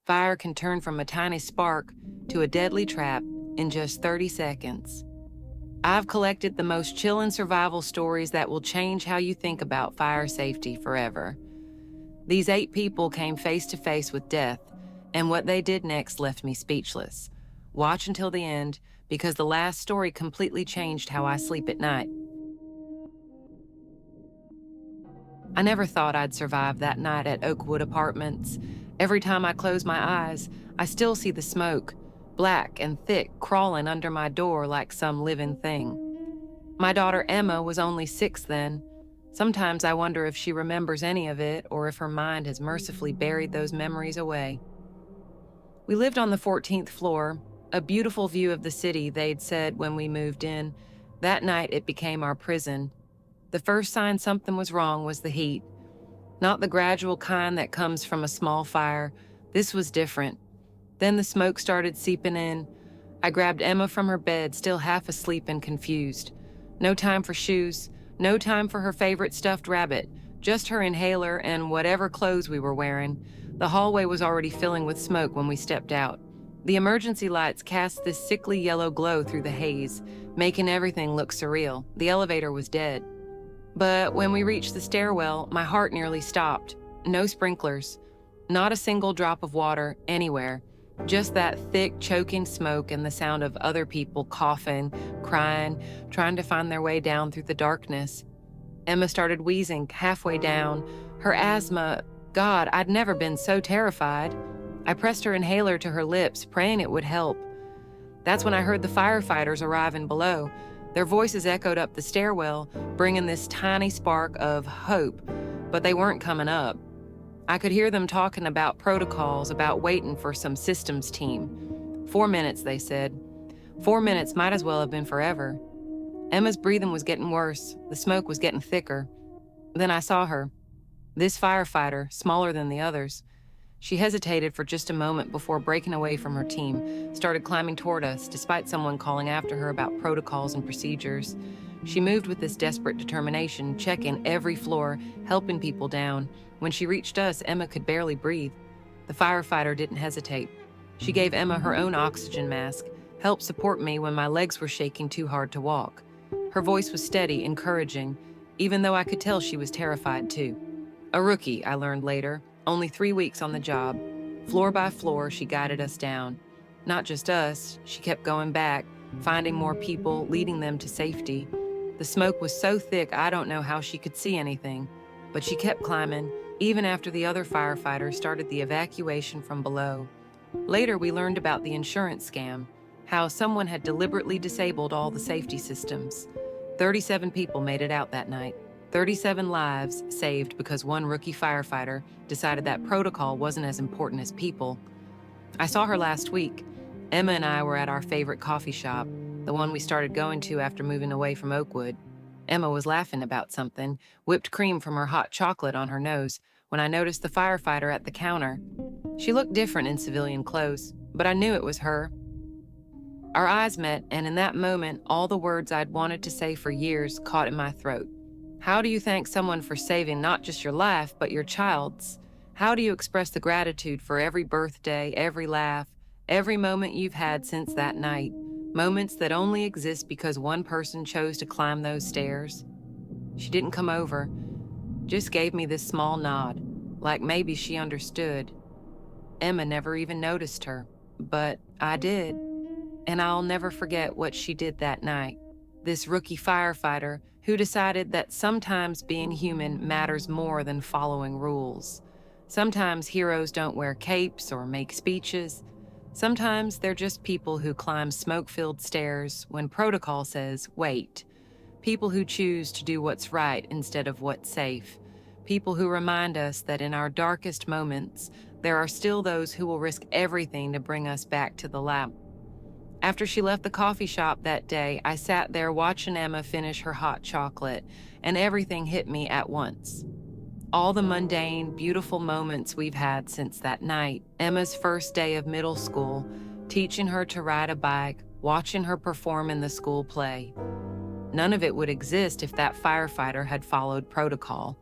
Fire can turn from a tiny spark to a deadly trap in just 30 seconds. I've collected the most chilling survival stories that will change how you think about fire safety forever. These 8 people came face to face with death, and what they did next left me speechless. Watch until the end, because the last story completely changed how I sleep at night. I never thought I'd survive that night at Oakwood Apartments. Every time I close my eyes, I still see the smoke, black and thick, crawling under my door like some living thing. My daughter Emma was only 6 then. Sometimes I wonder if she remembers any of it or if her mind has mercifully buried those memories away. We lived on the 14th floor, a beautiful view of the city, they'd said when we moved in. That night it became our prison. The first sign something was wrong was the heat. Not the gradual kind that comes from a small fire. This was different. Then the smoke started seeping in. I grabbed Emma from her bed, still half asleep and confused. No time for shoes, no time for her favorite stuffed rabbit, just her inhaler and whatever clothes we were wearing. The hallway was already filling with smoke when we stepped out. The emergency lights cast this sickly yellow glow through the haze, making everything look surreal. The elevator was dead. But when we reached the stairwell, my heart nearly stopped. No sprinklers, not a single drop of water anywhere. Just that thick, choking smoke and the sound of other people coughing, crying, trying to find their way down through the darkness. Emma started wheezing halfway down. Her asthma, God, I'd never been so terrified. I pressed her inhaler to her lips, praying it would help. That's when I heard the firefighters arriving below. Their voices echoed up the stairwell, bringing this tiny spark of hope, but they weren't coming up. I could hear them talking about protocols, about waiting for some systems team. 4 minutes, they said. 4 minutes might as well have been forever. Emma's breathing was getting worse. The smoke was getting thicker. Then I saw her. This firefighter, smaller than the others. She hesitated for just a moment before breaking away from her team, started climbing toward us, despite someone calling after her about protocols and procedures. She moved with this desperate determination, checking every floor, helping people down. When she reached us, Emma could barely breathe. The firefighter didn't hesitate. She gave Emma her own oxygen mask, helped support me when my legs were shaking too hard to walk. Her voice was steady, encouraging, even though I could tell she was terrified too. A rookie, I learned later, only 3 weeks on the job. Floor by floor, she guided us down. Not just us, she kept going back, finding more people, leading them to safety. The smoke was so thick I don't know how she could see anything, but she kept climbing, even after the other firefighters started the evacuation from below. Later, we learned about the insurance scam, how someone had deliberately disabled all the safety systems. 37 people made it out that night. 37 lives saved because one rookie firefighter decided that protocol wasn't as important as people. I saw her last week. Emma and I were at our favorite coffee shop, the one we started going to after moving away from Oakwood. Emma was laughing about something, whipped cream from her hot chocolate on her nose, when I noticed the firefighter at the counter. She looked different in civilian clothes, but I knew it was her. Our eyes met, and in that moment, all the words I'd wanted to say for years caught in my throat. How do you thank someone for saving not just your life, but your child's? How do you express the gratitude for every birthday, every laugh, every moment you've had since that night? Moments that only exist because one person chose to climb those stairs. She didn't come over, just gave me this small nod, like maybe she understood. Emma never even noticed her, but I did. And I'll never forget what she did that night. This rookie firefighter who decided that sometimes being human matters more than following rules. Sometimes heroes don't wear capes or make speeches. Sometimes they're just people who climb smoke-filled stairs when protocol says, wait. People who choose to do what's right instead of what's safe. People who remind us that in our darkest moments, there are still those who will risk everything to bring us back to the light. After she left the coffee shop that day, I sat there watching Emma finish her hot chocolate, and everything hit me at once. All the mundane, beautiful moments we've had since that night. Emma's first day of middle school, teaching her to ride a bike, watching her perform in the school play. None of it would exist if that firefighter had followed protocol.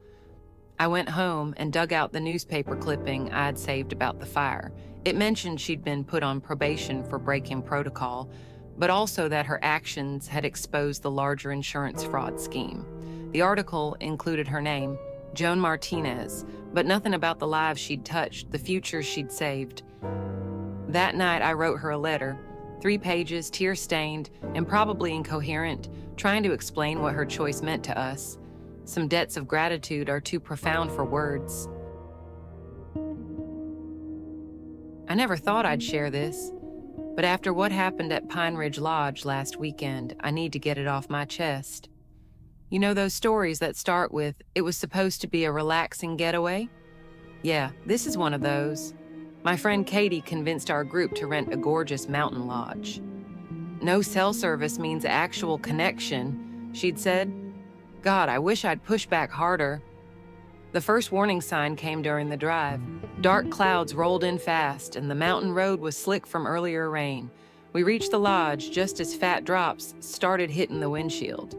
I went home and dug out the newspaper clipping I'd saved about the fire. It mentioned she'd been put on probation for breaking protocol, but also that her actions had exposed the larger insurance fraud scheme. The article included her name, Joan Martinez, but nothing about the lives she'd touched, the futures she'd saved. That night, I wrote her a letter, 3 pages, tear-stained, and probably incoherent, trying to explain what her choice meant to us. Some debts of gratitude are too profound for words. I never thought I'd share this, but after what happened at Pine Ridge Lodge last weekend, I need to get it off my chest. You know those stories that start with, "It was supposed to be a relaxing getaway"? Yeah, this is one of those. My friend Katie convinced our group to rent a gorgeous mountain lodge. "No cell service means actual connection," she'd said. God, I wish I'd pushed back harder. The first warning sign came during the drive. Dark clouds rolled in fast, and the mountain road was slick from earlier rain. We reached the lodge just as fat drops started hitting the windshield.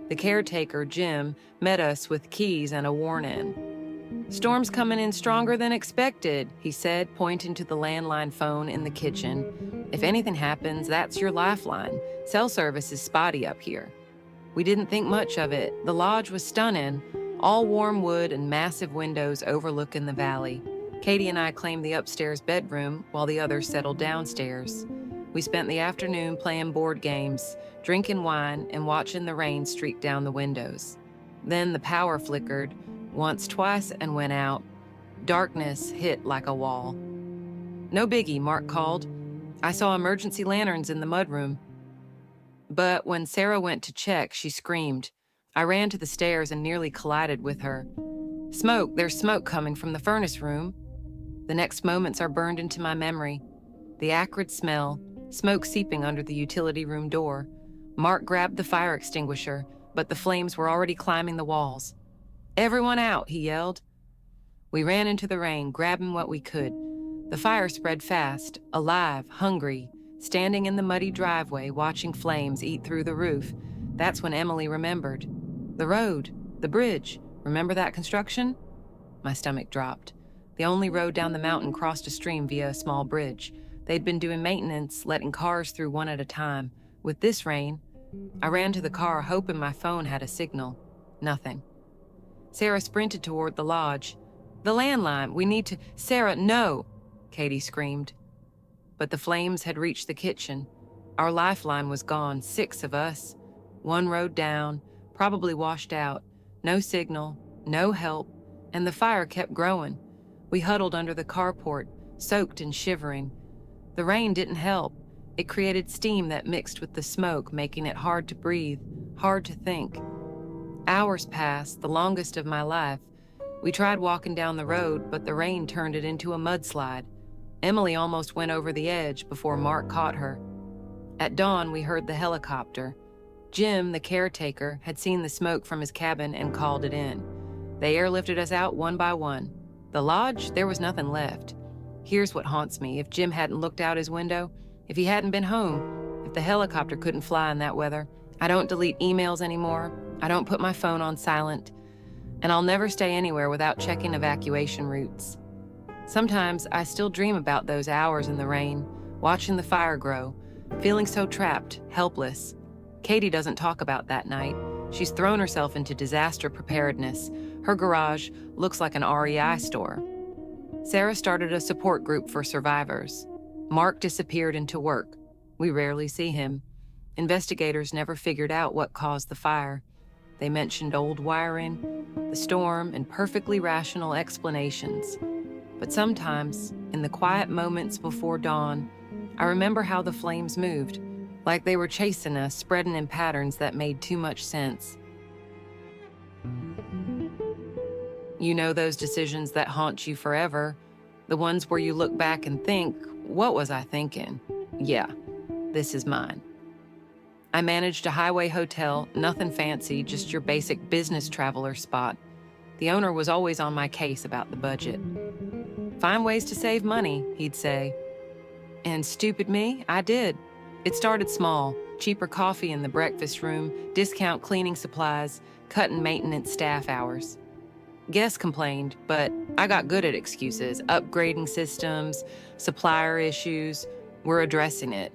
The caretaker, Jim, met us with keys and a warn-in. "Storm's coming in stronger than expected," he said, pointing to the landline phone in the kitchen. "If anything happens, that's your lifeline. Cell service is spotty up here." We didn't think much of it. The lodge was stunning, all warm wood and massive windows overlooking the valley. Katie and I claimed the upstairs bedroom while the others settled downstairs. We spent the afternoon playing board games, drinking wine, and watching the rain streak down the windows. Then the power flickered, once, twice, and went out. Darkness hit like a wall. "No biggie," Mark called. "I saw emergency lanterns in the mudroom." But when Sarah went to check, she screamed. I ran to the stairs and nearly collided with her. "Smoke, there's smoke coming from the furnace room." The next moments are burned into my memory. The acrid smell, smoke seeping under the utility room door. Mark grabbed the fire extinguisher, but the flames were already climbing the walls. "Everyone out," he yelled. We ran into the rain, grabbing what we could. The fire spread fast, alive, hungry, standing in the muddy driveway, watching flames eat through the roof. That's when Emily remembered. The road, the bridge, remember that construction? My stomach dropped. The only road down the mountain crossed a stream via a small bridge. They'd been doing maintenance, letting cars through one at a time. With this rain, I ran to the car, hoping my phone had a signal. Nothing. Sarah sprinted toward the lodge. "The landline, we need to—" "Sarah, no!" Katie screamed. But the flames had reached the kitchen. Our lifeline was gone, 6 of us. One road down, probably washed out. No signal, no help, and the fire kept growing. We huddled under the carport, soaked and shivering. The rain didn't help. It created steam that mixed with the smoke, making it hard to breathe, hard to think. Hours passed, the longest of my life. We tried walking down the road, but the rain turned it into a mudslide. Emily almost went over the edge before Mark caught her. At dawn, we heard the helicopter. Jim, the caretaker, had seen the smoke from his cabin and called it in. They airlifted us out one by one. The lodge, there was nothing left. Here's what haunts me. If Jim hadn't looked out his window, if he hadn't been home, if the helicopter couldn't fly in that weather, I don't delete emails anymore. I don't put my phone on silent. And I'll never stay anywhere without checking evacuation routes. Sometimes I still dream about those hours in the rain, watching the fire grow, feeling so trapped, helpless. Katie doesn't talk about that night. She's thrown herself into disaster preparedness. Her garage looks like an REI store. Sarah started a support group for survivors. Mark disappeared into work. We rarely see him. Investigators never figured out what caused the fire. They mentioned old wiring, the storm, and perfectly rational explanations. But sometimes, in the quiet moments before dawn, I remember how the flames moved, like they were chasing us, spreading in patterns that made too much sense. You know those decisions that haunt you forever, the ones where you look back and think, what was I thinking? Yeah, this is mine. I managed a highway hotel, nothing fancy, just your basic business traveler spot. The owner was always on my case about the budget. Find ways to save money, he'd say. And stupid me, I did. It started small, cheaper coffee in the breakfast room, discount cleaning supplies, cutting maintenance staff hours. Guests complained, but I got good at excuses, upgrading systems, supplier issues. We're addressing it.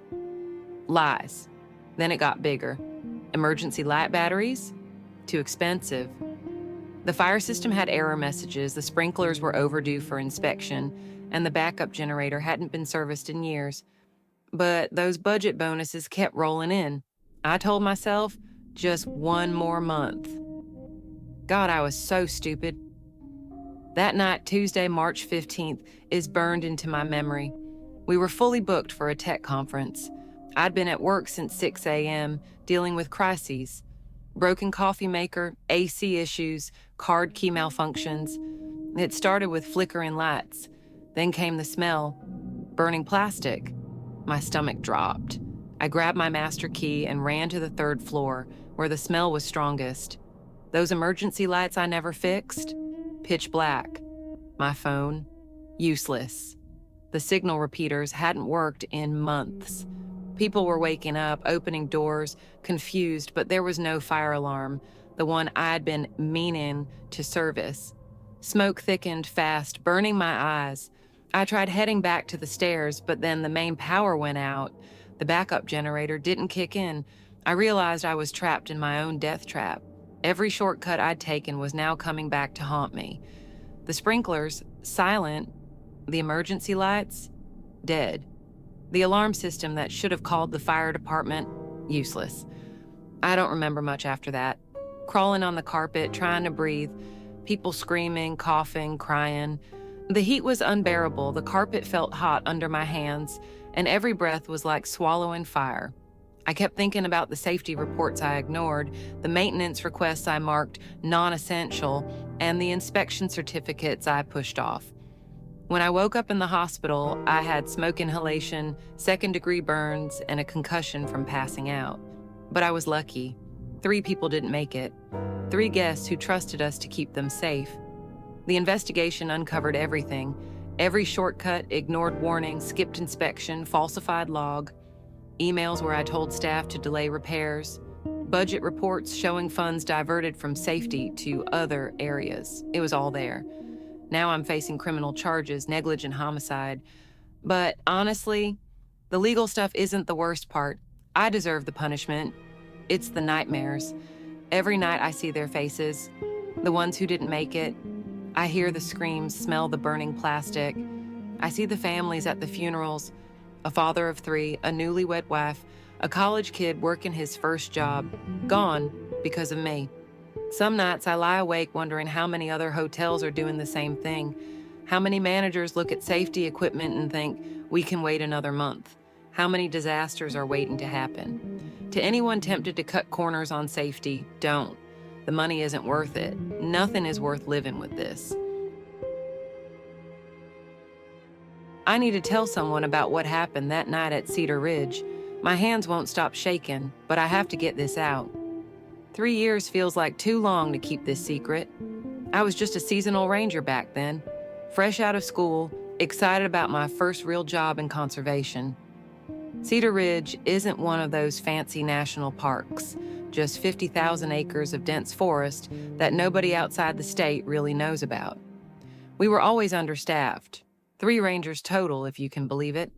Lies. Then it got bigger. Emergency light batteries? Too expensive. The fire system had error messages, the sprinklers were overdue for inspection, and the backup generator hadn't been serviced in years. But those budget bonuses kept rolling in. I told myself, just one more month. God, I was so stupid. That night, Tuesday, March 15th, is burned into my memory. We were fully booked for a tech conference. I'd been at work since 6 a.m., dealing with crises. Broken coffee maker, AC issues, card key malfunctions. It started with flickering lights. Then came the smell. Burning plastic. My stomach dropped. I grabbed my master key and ran to the 3rd floor, where the smell was strongest. Those emergency lights I never fixed? Pitch black. My phone? Useless. The signal repeaters hadn't worked in months. People were waking up, opening doors, confused, but there was no fire alarm, the one I'd been meaning to service. Smoke thickened fast, burning my eyes. I tried heading back to the stairs, but then the main power went out. The backup generator didn't kick in. I realized I was trapped in my own death trap. Every shortcut I'd taken was now coming back to haunt me. The sprinklers, silent. The emergency lights, dead. The alarm system that should have called the fire department, useless. I don't remember much after that. Crawling on the carpet, trying to breathe, people screaming, coughing, crying. The heat was unbearable, the carpet felt hot under my hands, and every breath was like swallowing fire. I kept thinking about the safety reports I ignored, the maintenance requests I marked non-essential, and the inspection certificates I pushed off. When I woke up in the hospital, I had smoke inhalation, 2nd-degree burns, and a concussion from passing out. But I was lucky. 3 people didn't make it. 3 guests who trusted us to keep them safe. The investigation uncovered everything. Every shortcut, ignored warning, skipped inspection, falsified log. Emails where I told staff to delay repairs. Budget reports showing funds diverted from safety to other areas. It was all there. Now I'm facing criminal charges, negligent homicide. But honestly, the legal stuff isn't the worst part. I deserve the punishment. It's the nightmares. Every night I see their faces, the ones who didn't make it. I hear the screams, smell the burning plastic. I see the families at the funerals, a father of 3, a newlywed wife, a college kid working his first job, gone because of me. Some nights I lie awake wondering how many other hotels are doing the same thing. How many managers look at safety equipment and think, we can wait another month. How many disasters are waiting to happen. To anyone tempted to cut corners on safety, don't. The money isn't worth it. Nothing is worth living with this. I need to tell someone about what happened that night at Cedar Ridge. My hands won't stop shaking, but I have to get this out. 3 years feels like too long to keep this secret. I was just a seasonal ranger back then, fresh out of school, excited about my first real job in conservation. Cedar Ridge isn't one of those fancy national parks, just 50,000 acres of dense forest that nobody outside the state really knows about. We were always understaffed, 3 rangers total, if you can believe it.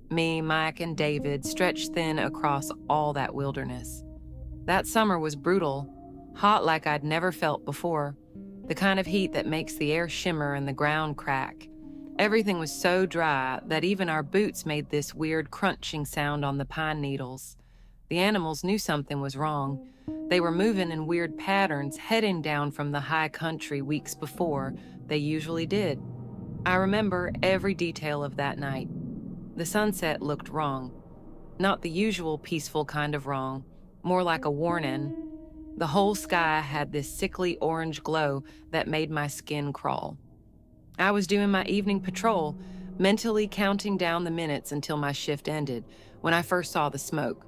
Me, Mike, and David stretched thin across all that wilderness. That summer was brutal, hot like I'd never felt before, the kind of heat that makes the air shimmer and the ground crack. Everything was so dry that even our boots made this weird crunching sound on the pine needles. The animals knew something was wrong. They were moving in weird patterns, heading down from the high country weeks before they usually did. I remember every detail of that night. The sunset looked wrong. Not the usual peaceful kind of wrong, more like a warning. The whole sky had this sickly orange glow that made my skin crawl. I was doing my evening patrol, mentally counting down the minutes until my shift ended, when I first saw the smoke.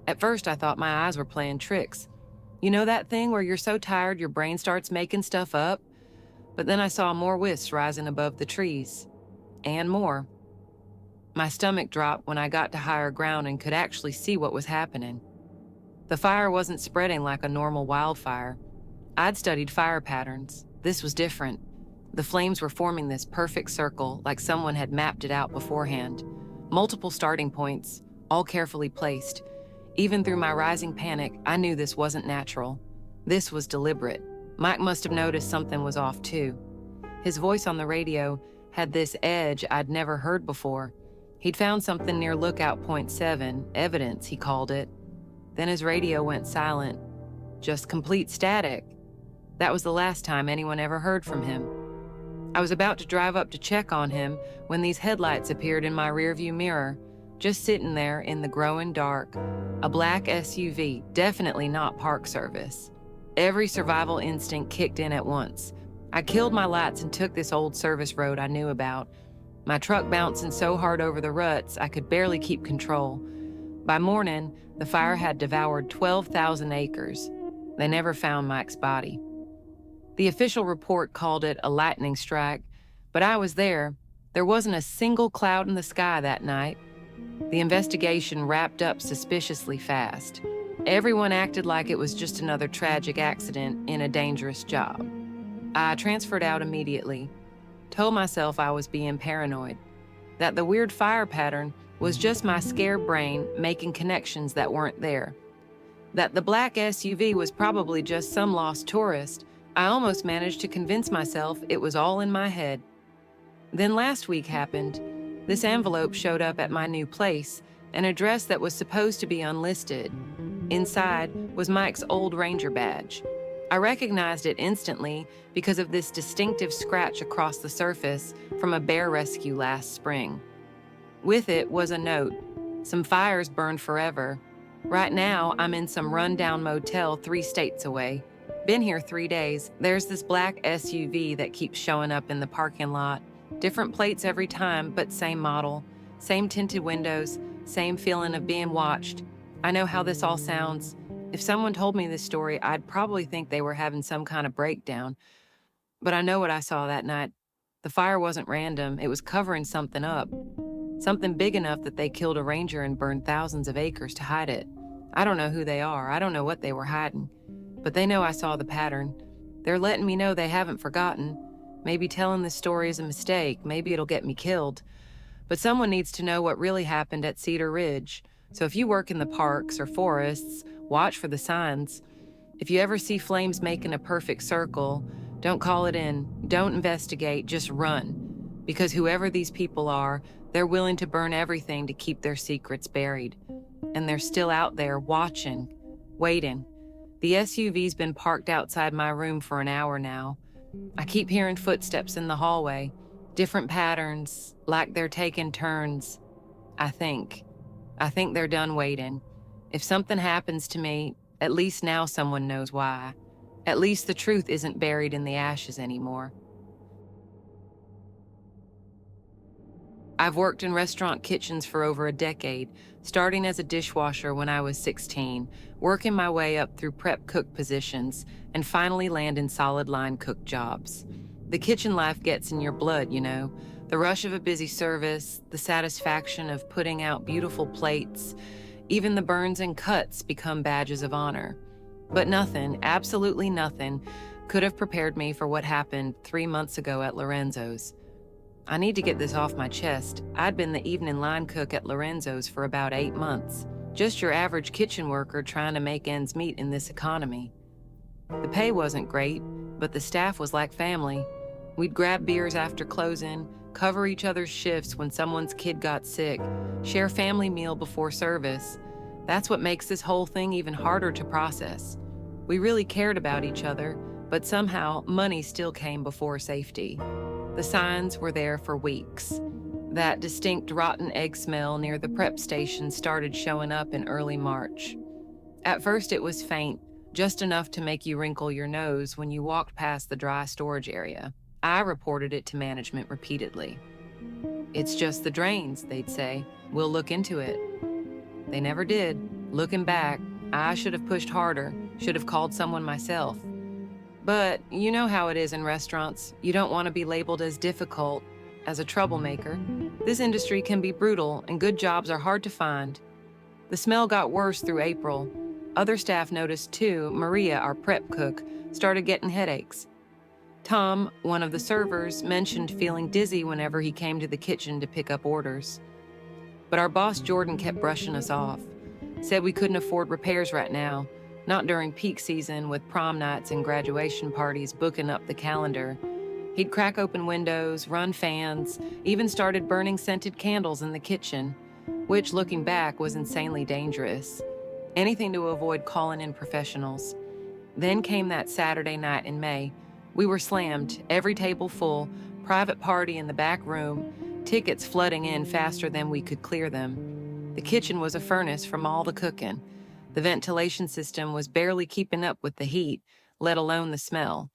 At first, I thought my eyes were playing tricks. You know that thing where you're so tired your brain starts making stuff up? But then I saw more wisps rising above the trees. And more. My stomach dropped when I got to higher ground and could actually see what was happening. The fire wasn't spreading like a normal wildfire. I'd studied fire patterns. this was different. The flames were forming this perfect circle, like someone had mapped it out beforehand. Multiple starting points, all carefully placed. Even through my rising panic, I knew this wasn't natural. This was deliberate. Mike must have noticed something was off too. His voice on the radio had this edge I'd never heard before. He'd found something near Lookout Point 7, evidence, he called it. Then his radio went silent. Just complete static. That was the last time anyone ever heard from him. I was about to drive up to check on him when these headlights appeared in my rearview mirror, just sitting there in the growing dark. A black SUV, definitely not Park Service. Every survival instinct kicked in at once. I killed my lights and took this old service road I knew about, my truck bouncing so hard over the ruts I could barely keep control. By morning, the fire had devoured 12,000 acres. They never found Mike's body. The official report called it a lightning strike, but I was there. There wasn't a single cloud in the sky that night. The investigation wrapped up suspiciously fast. Everyone acted like it was just another tragic accident in a dangerous job. I transferred out immediately, told myself I was being paranoid, that the weird fire pattern was just my scared brain making connections that weren't there, that the black SUV was probably just some lost tourist. I almost managed to convince myself it was all in my head. Then last week happened. This envelope showed up at my new place, an address that was supposed to be unlisted. Inside was Mike's old ranger badge. I recognized it instantly because of this distinctive scratch across the surface from a bear rescue last spring. With it was a note. Some fires burned forever. Right now, I'm in some rundown motel 3 states away. Been here 3 days. There's this black SUV that keeps showing up in the parking lot. Different plates every time, but same model. Same tinted windows, same feeling of being watched. I know how this all sounds. If someone told me this story, I'd probably think they were having some kind of breakdown. But I know what I saw that night. The fire wasn't random. It was covering something up. Something big enough that they killed a ranger and burned thousands of acres to hide it. I don't know who they are. I don't know what they were hiding. But they know I saw the pattern. They're letting me know they haven't forgotten. Maybe telling this story is a mistake. Maybe it'll get me killed. But someone needs to know what really happened at Cedar Ridge. So if you work in the parks or forests, watch for the signs. If you ever see flames making a perfect circle, don't call it in. Don't investigate. Just run. Because whoever these people are, they're willing to burn everything to keep their secrets buried. And they're still out there watching, waiting. The SUV's been parked outside my room for an hour now. I keep hearing footsteps in the hallway, different patterns, like they're taking turns. I think they're done waiting. If something happens to me, at least now someone knows why. At least the truth isn't buried in the ashes anymore. I've worked in restaurant kitchens for over a decade, starting as a dishwasher when I was 16, working my way up through prep cook positions, and finally landing solid line cook jobs. The kitchen life gets in your blood, you know. The rush of a busy service, the satisfaction of putting out beautiful plates, even the burns and cuts become badges of honor. But nothing, absolutely nothing, could have prepared me for what happened 3 months ago at Lorenzo's. I need to get this off my chest. I'd been the evening line cook at Lorenzo's for about 8 months. Just your average kitchen worker trying to make ends meet in this economy. The pay wasn't great, but the staff was like family. We'd grab beers after closing, cover each other's shifts when someone's kid got sick, share family meal before service. That's what makes this whole thing even harder to process. We really cared about each other, but somehow money still came before safety. The signs were there for weeks. That distinct rotten egg smell near the prep station started showing up in early March. At first it was faint, just enough to make you wrinkle your nose when you walked past the dry storage area. I reported it to management repeatedly. "It's just the drains," they'd say. "We'll look into it." They never did. Looking back, I should have pushed harder, should have called someone myself. But you know how it is in restaurants. You don't want to be labeled as difficult, as a troublemaker. This industry can be brutal, and good jobs are hard to find. The smell got worse through April. Other staff noticed too. Maria, our prep cook, started getting headaches. Tom, one of the servers, mentioned feeling dizzy whenever he came to the kitchen to pick up orders. But our boss Jordan kept brushing us off, said we couldn't afford repairs right now, not during peak season with prom nights and graduation parties booking up the calendar. He'd crack open windows, run fans, even started burning scented candles in the kitchen, which, looking back, was insanely dangerous. Anything to avoid calling in professionals. Then came that Saturday night in May. We were slammed, every table full, private party in the back room, tickets flooding in faster than we could clear them. The kitchen was a furnace from all the cooking. The ventilation system was barely keeping up with the heat, let alone the smell.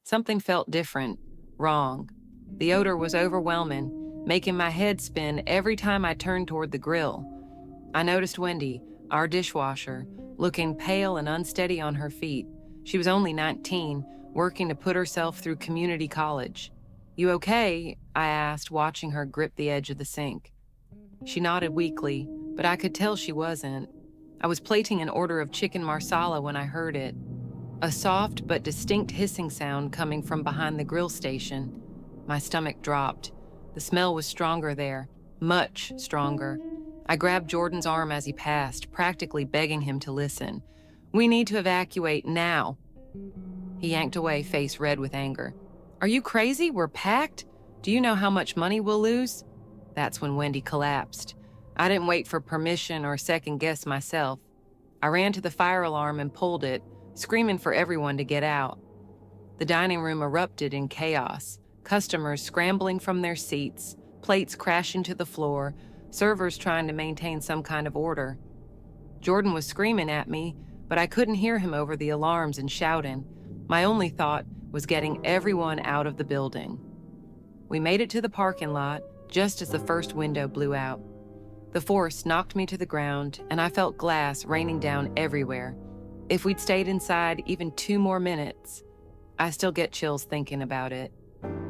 Something felt different, wrong. The odor was overwhelming, making my head spin every time I turned toward the grill. I noticed Wendy, our dishwasher, looking pale and unsteady on her feet. She was only 19, working to put herself through community college. "You okay?" I asked, watching her grip the edge of the sink. She nodded weakly, but I could tell she wasn't. I was plating an order of chicken marsala when I heard it. A soft but distinct hissing sound coming from behind the grill station. My stomach dropped. The smell was stronger there, much stronger. I grabbed Jordan's arm as he passed, practically begging him to listen. "We need to evacuate now." He yanked away, face red with anger. "Are you crazy? We're packed? Do you know how much money we'll lose?" That's when Wendy collapsed. I didn't wait for permission or second guess myself. I ran to the fire alarm and pulled it, screaming for everyone to get out. The dining room erupted in chaos, customers scrambling from their seats, plates crashing to the floor, servers trying to maintain some kind of order. Jordan was screaming at me, but I couldn't hear him over the alarms and shouting. My only thought was getting everyone out of the building. We made it to the parking lot just as the first window blew out. The force knocked me to the ground, and I felt glass raining down everywhere. If we'd stayed inside even 2 more minutes, I still get chills thinking about it.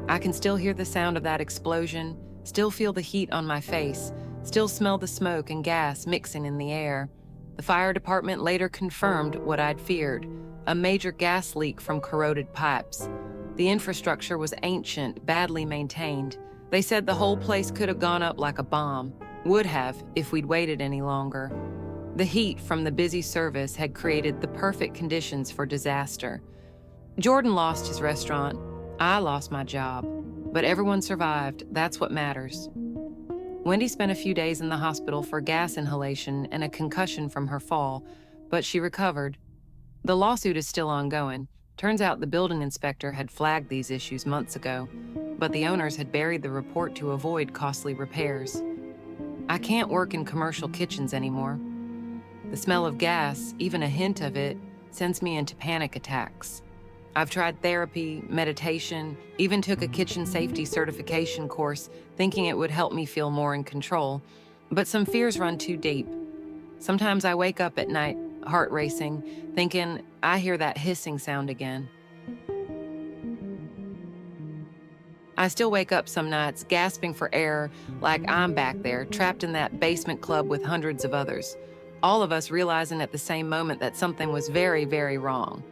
I can still hear the sound of that explosion, still feel the heat on my face, still smell the smoke and gas mixing in the air. The fire department later confirmed what I'd feared, a major gas leak from corroded pipes. The infrastructure was ancient, badly maintained. They said the whole place could have gone up like a bomb, would have if we'd waited any longer. The heat from the busy service had created the perfect conditions for disaster. Jordan lost his restaurant. I lost my job. But everyone survived. That's what matters. Wendy spent a few days in the hospital for gas inhalation and a concussion from her fall, but she recovered. The lawsuit is still ongoing. Turns out the building inspector had flagged these issues months ago, but the owners had buried the report to avoid costly repairs. I can't work in commercial kitchens anymore. The smell of gas, even a hint of it, sends me into panic attacks. I've tried therapy, meditation, even took a kitchen safety certification course thinking it would help me feel more in control, but some fears run too deep. Sometimes I wake up at night, heart racing, thinking I hear that hissing sound again. I still wake up some nights gasping for air like I'm back there, trapped in that basement club with hundreds of others, all of us realizing at the same moment that something was very, very wrong.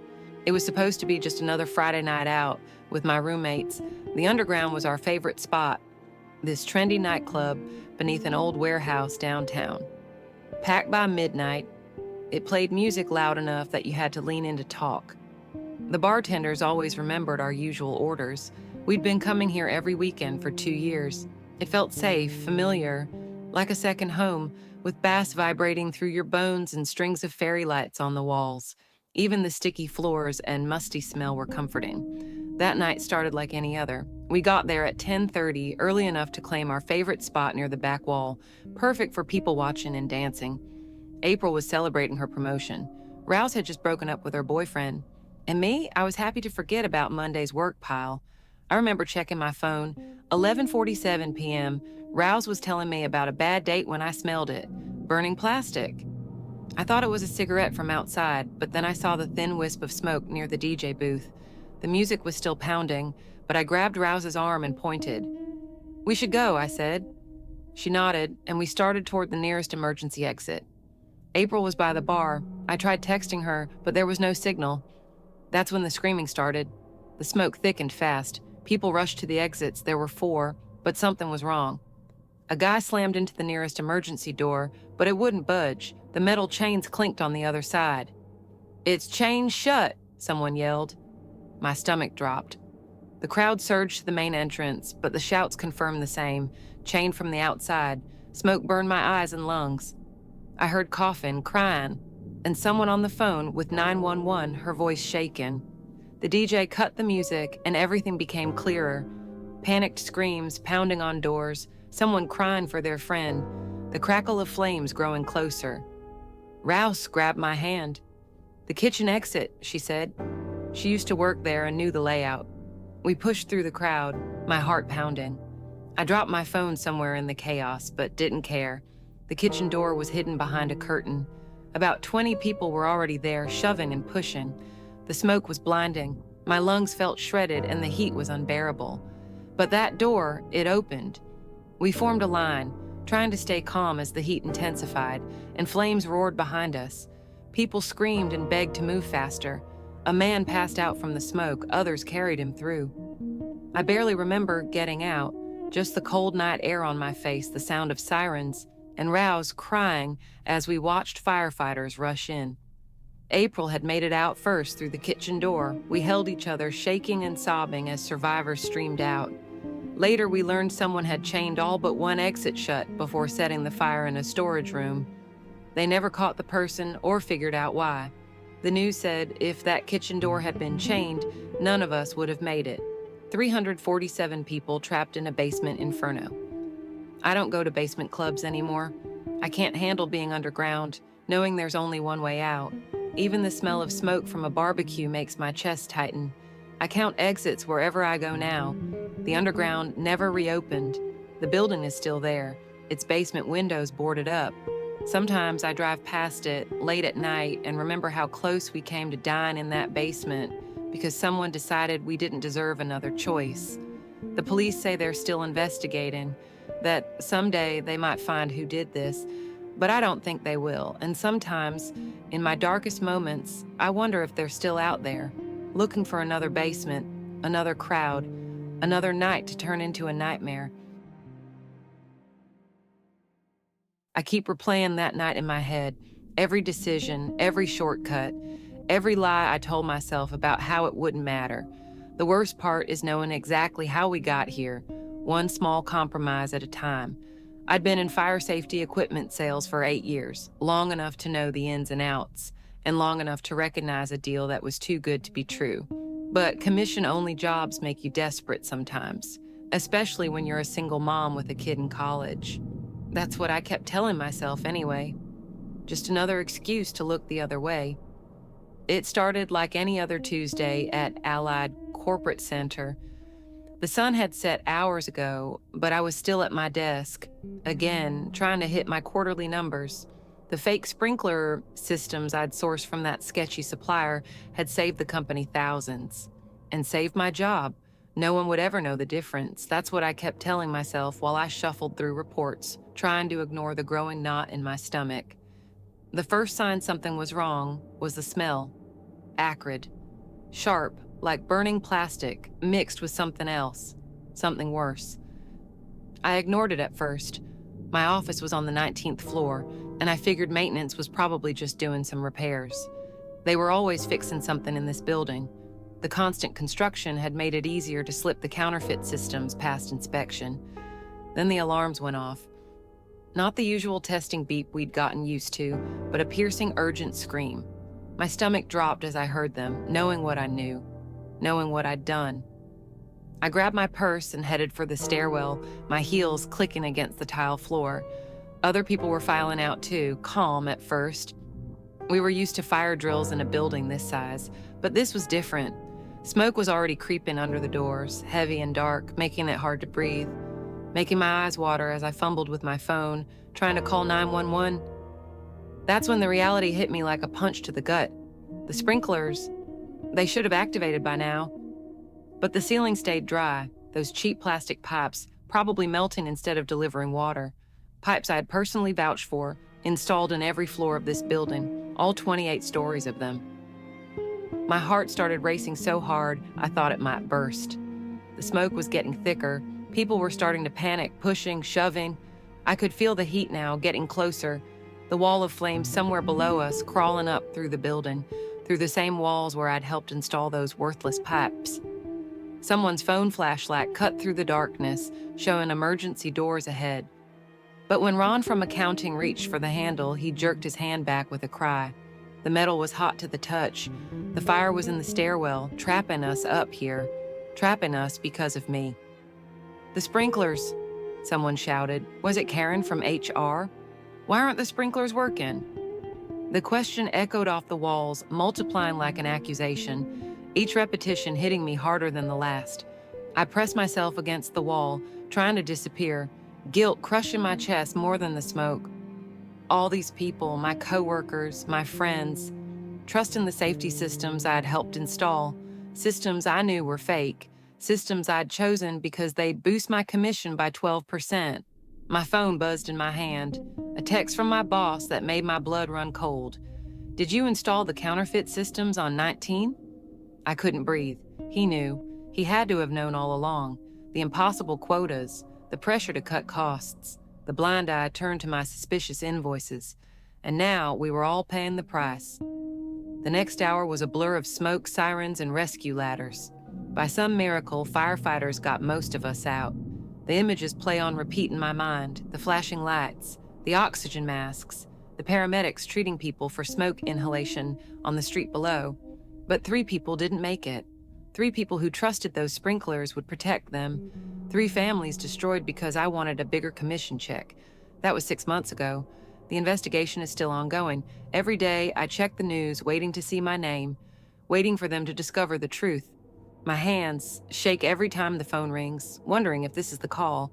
It was supposed to be just another Friday night out with my roommates. The Underground was our favorite spot, this trendy nightclub beneath an old warehouse downtown. Packed by midnight, it played music loud enough that you had to lean in to talk. The bartenders always remembered our usual orders. We'd been coming here every weekend for 2 years. It felt safe, familiar, like a second home, with bass vibrating through your bones and strings of fairy lights on the walls. Even the sticky floors and musty smell were comforting. That night started like any other. We got there at 10:30, early enough to claim our favorite spot near the back wall, perfect for people watching and dancing. April was celebrating her promotion. Rouse had just broken up with her boyfriend. And me, I was happy to forget about Monday's work pile. I remember checking my phone. 11:47 p.m., Rouse was telling me about a bad date when I smelled it, burning plastic. I thought it was a cigarette from outside, but then I saw the thin wisp of smoke near the DJ booth. The music was still pounding, but I grabbed Rouse's arm and pointed. "We should go," I said. She nodded, and we started toward the nearest emergency exit. April was by the bar. I tried texting her, but there was no signal. That's when the screaming started. The smoke thickened fast. People rushed to the exits. There were 4, but something was wrong. A guy slammed into the nearest emergency door, but it wouldn't budge. The metal chains clinked on the other side. "It's chained shut," someone yelled. My stomach dropped. The crowd surged to the main entrance, but the shouts confirmed the same. Chained from the outside, smoke burned my eyes and lungs. I heard coughing, crying, and someone on the phone with 911, her voice shaken. The DJ cut the music, and everything became clearer. Panicked screams, pounding on doors, someone crying for their friend, the crackle of flames growing closer. Rouse grabbed my hand. "The kitchen exit," she said. She used to work there and knew the layout. We pushed through the crowd, my heart pounding. I dropped my phone somewhere in the chaos, but didn't care. The kitchen door was hidden behind a curtain. About 20 people were already there, shoving and pushing. The smoke was blinding. My lungs felt shredded and the heat was unbearable. But that door, it opened. We formed a line, trying to stay calm as the heat intensified, and flames roared behind us. People screamed and begged to move faster. A man passed out from the smoke, others carried him through. I barely remember getting out, just the cold night air on my face, the sound of sirens, and Rouse crying as we watched firefighters rush in. April had made it out first through the kitchen door. We held each other, shaking and sobbing as survivors streamed out. Later, we learned someone had chained all but one exit shut before setting the fire in a storage room. They never caught the person or figured out why. The news said if that kitchen door had been chained, none of us would have made it. 347 people trapped in a basement inferno. I don't go to basement clubs anymore. I can't handle being underground, knowing there's only one way out. Even the smell of smoke from a barbecue makes my chest tighten. I count exits wherever I go now. The underground never reopened. The building is still there, its basement windows boarded up. Sometimes I drive past it late at night and remember how close we came to dying in that basement because someone decided we didn't deserve another choice. The police say they're still investigating, that someday they might find who did this, but I don't think they will. And sometimes, in my darkest moments, I wonder if they're still out there, looking for another basement, another crowd, another night to turn into a nightmare. I keep replaying that night in my head, every decision, every shortcut, every lie I told myself about how it wouldn't matter. The worst part is knowing exactly how we got here, one small compromise at a time. I'd been in fire safety equipment sales for 8 years, long enough to know the ins and outs, and long enough to recognize a deal that was too good to be true. But commission-only jobs make you desperate sometimes, especially when you're a single mom with a kid in college. That's what I kept telling myself anyway. Just another excuse to look the other way. It started like any other Tuesday at Allied Corporate Center. The sun had set hours ago, but I was still at my desk, again, trying to hit my quarterly numbers. The fake sprinkler systems I'd sourced from that sketchy supplier had saved the company thousands, and saved my job. No one would ever know the difference. That's what I kept telling myself while I shuffled through reports, trying to ignore the growing knot in my stomach. The first sign something was wrong was the smell. Acrid. Sharp, like burning plastic, mixed with something else. Something worse. I ignored it at first. My office was on the 19th floor, and I figured maintenance was probably just doing some repairs. They were always fixing something in this building. The constant construction had made it easier to slip the counterfeit systems past inspection. Then the alarms went off. Not the usual testing beep we'd gotten used to, but a piercing, urgent scream. My stomach dropped as I heard them, knowing what I knew, knowing what I'd done. I grabbed my purse and headed for the stairwell, my heels clicking against the tile floor. Other people were filing out too, calm at first. We were used to fire drills in a building this size, but this was different. Smoke was already creeping under the doors, heavy and dark, making it hard to breathe, making my eyes water as I fumbled with my phone, trying to call 911. That's when the reality hit me like a punch to the gut. The sprinklers, they should have activated by now. But the ceiling stayed dry, those cheap plastic pipes probably melting instead of delivering water. Pipes I had personally vouched for, installed in every floor of this building, all 28 stories of them. My heart started racing so hard I thought it might burst. The smoke was getting thicker. People were starting to panic, pushing, shoving. I could feel the heat now, getting closer. The wall of flames somewhere below us, crawling up through the building, through the same walls where I'd helped install those worthless pipes. Someone's phone flashlight cut through the darkness, showing emergency doors ahead. But when Ron from accounting reached for the handle, he jerked his hand back with a cry. The metal was hot to the touch. The fire was in the stairwell, trapping us up here, trapping us because of me. "The sprinklers," someone shouted. Was it Karen from HR? "Why aren't the sprinklers working?" The question echoed off the walls, multiplying like an accusation, each repetition hitting me harder than the last. I pressed myself against the wall, trying to disappear, guilt crushing my chest more than the smoke. All these people, my coworkers, my friends, trusting the safety systems I'd helped install, systems I knew were fake, systems I'd chosen because they'd boost my commission by 12%. My phone buzzed in my hand, a text from my boss that made my blood run cold. "Did you install the counterfeit systems on 19? I couldn't breathe. He knew. He had to have known all along. The impossible quotas, the pressure to cut costs. The blind eye turned to my suspicious invoices. And now we were all paying the price. The next hour was a blur of smoke, sirens, and rescue ladders. By some miracle, firefighters got most of us out. The images play on repeat in my mind, the flashing lights, the oxygen masks, the paramedics treating people for smoke inhalation on the street below. But 3 people didn't make it. 3 people who trusted those sprinklers would protect them. 3 families destroyed because I wanted a bigger commission check. That was 6 months ago. The investigation is still ongoing. Every day, I check the news, waiting to see my name, waiting for them to discover the truth. My hands shake every time the phone rings, wondering if this is the call,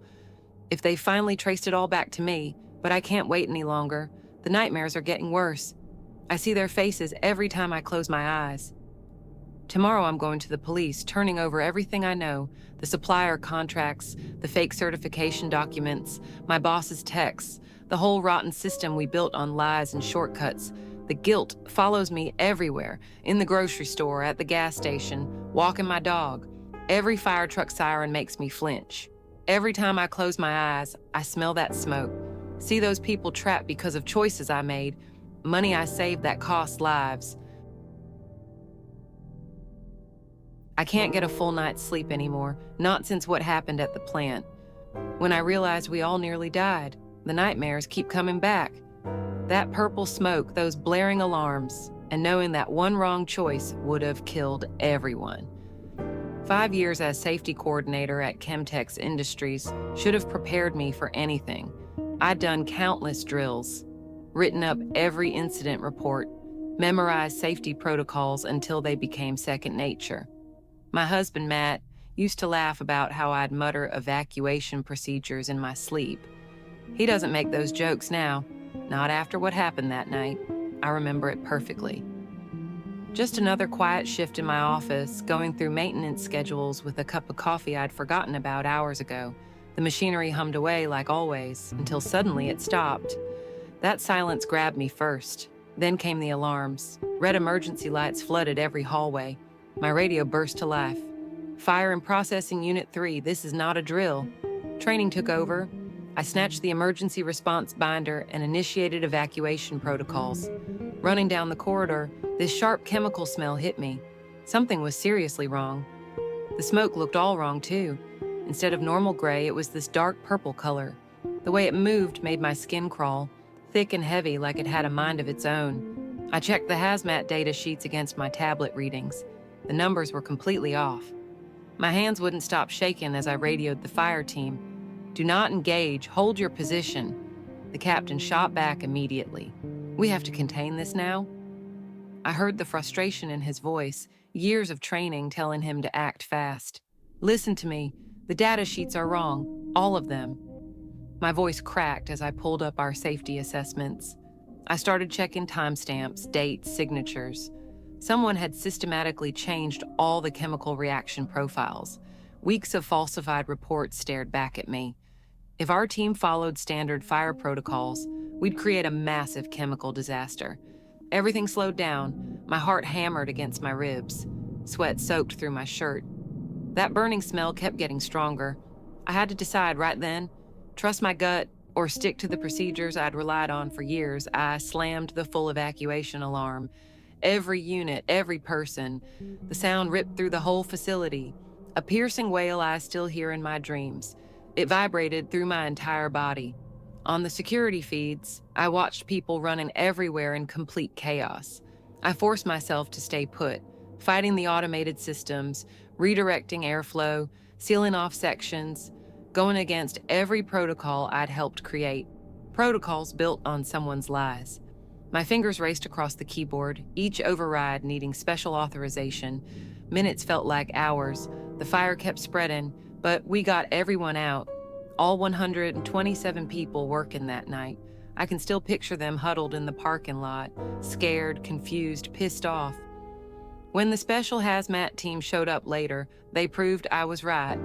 if they finally traced it all back to me, but I can't wait any longer. The nightmares are getting worse. I see their faces every time I close my eyes. Tomorrow I'm going to the police, turning over everything I know, the supplier contracts, the fake certification documents, my boss's texts, the whole rotten system we built on lies and shortcuts. The guilt follows me everywhere, in the grocery store, at the gas station, walking my dog. Every fire truck siren makes me flinch. Every time I close my eyes, I smell that smoke. See those people trapped because of choices I made, money I saved that cost lives. I can't get a full night's sleep anymore, not since what happened at the plant. When I realized we all nearly died, the nightmares keep coming back. That purple smoke, those blaring alarms, and knowing that one wrong choice would have killed everyone. 5 years as safety coordinator at Chemtex Industries should have prepared me for anything. I'd done countless drills, written up every incident report, memorized safety protocols until they became second nature. My husband, Matt, used to laugh about how I'd mutter evacuation procedures in my sleep. He doesn't make those jokes now, not after what happened that night. I remember it perfectly. Just another quiet shift in my office, going through maintenance schedules with a cup of coffee I'd forgotten about hours ago. The machinery hummed away like always, until suddenly it stopped. That silence grabbed me first. Then came the alarms. Red emergency lights flooded every hallway. My radio burst to life. "Fire and Processing Unit 3, this is not a drill." Training took over. I snatched the emergency response binder and initiated evacuation protocols. Running down the corridor, this sharp chemical smell hit me. Something was seriously wrong. The smoke looked all wrong, too. Instead of normal gray, it was this dark purple color. The way it moved made my skin crawl, thick and heavy like it had a mind of its own. I checked the hazmat data sheets against my tablet readings. The numbers were completely off. My hands wouldn't stop shaking as I radioed the fire team. "Do not engage. Hold your position." The captain shot back immediately. "We have to contain this now." I heard the frustration in his voice, years of training telling him to act fast. "Listen to me. The data sheets are wrong. All of them." My voice cracked as I pulled up our safety assessments. I started checking timestamps, dates, signatures. Someone had systematically changed all the chemical reaction profiles. Weeks of falsified reports stared back at me. If our team followed standard fire protocols, we'd create a massive chemical disaster. Everything slowed down. My heart hammered against my ribs. Sweat soaked through my shirt. That burning smell kept getting stronger. I had to decide right then, trust my gut or stick to the procedures I'd relied on for years. I slammed the full evacuation alarm. Every unit, every person. The sound ripped through the whole facility. A piercing wail I still hear in my dreams. It vibrated through my entire body. On the security feeds, I watched people running everywhere in complete chaos. I forced myself to stay put, fighting the automated systems, redirecting airflow, sealing off sections, going against every protocol I'd helped create, protocols built on someone's lies. My fingers raced across the keyboard, each override needing special authorization. Minutes felt like hours. The fire kept spreading, but we got everyone out. All 127 people working that night. I can still picture them huddled in the parking lot, scared, confused, pissed off. When the special hazmat team showed up later, they proved I was right.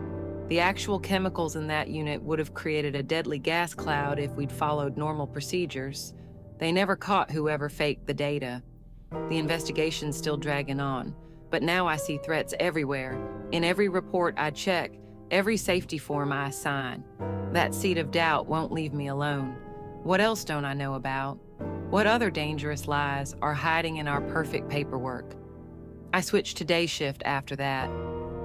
The actual chemicals in that unit would have created a deadly gas cloud if we'd followed normal procedures. They never caught whoever faked the data. The investigation's still dragging on, but now I see threats everywhere. In every report I check, every safety form I sign. That seed of doubt won't leave me alone. What else don't I know about? What other dangerous lies are hiding in our perfect paperwork? I switched to day shift after that.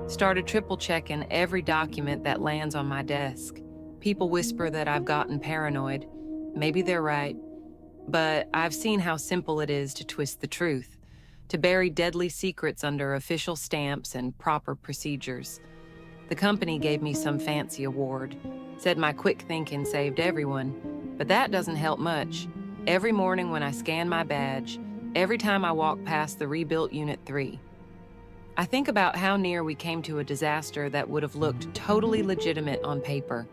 Started triple-checking every document that lands on my desk. People whisper that I've gotten paranoid. Maybe they're right. But I've seen how simple it is to twist the truth, to bury deadly secrets under official stamps and proper procedures. The company gave me some fancy award, said my quick thinking saved everyone, but that doesn't help much. Every morning when I scan my badge, every time I walk past the rebuilt Unit 3, I think about how near we came to a disaster that would have looked totally legitimate on paper.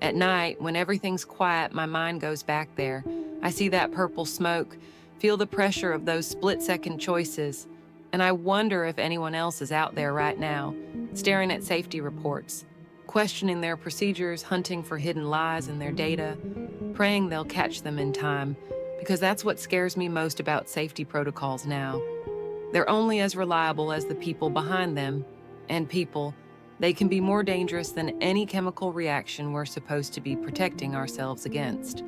At night, when everything's quiet, my mind goes back there. I see that purple smoke, feel the pressure of those split-second choices, and I wonder if anyone else is out there right now, staring at safety reports, questioning their procedures, hunting for hidden lies in their data, praying they'll catch them in time, because that's what scares me most about safety protocols now. They're only as reliable as the people behind them, and people, they can be more dangerous than any chemical reaction we're supposed to be protecting ourselves against.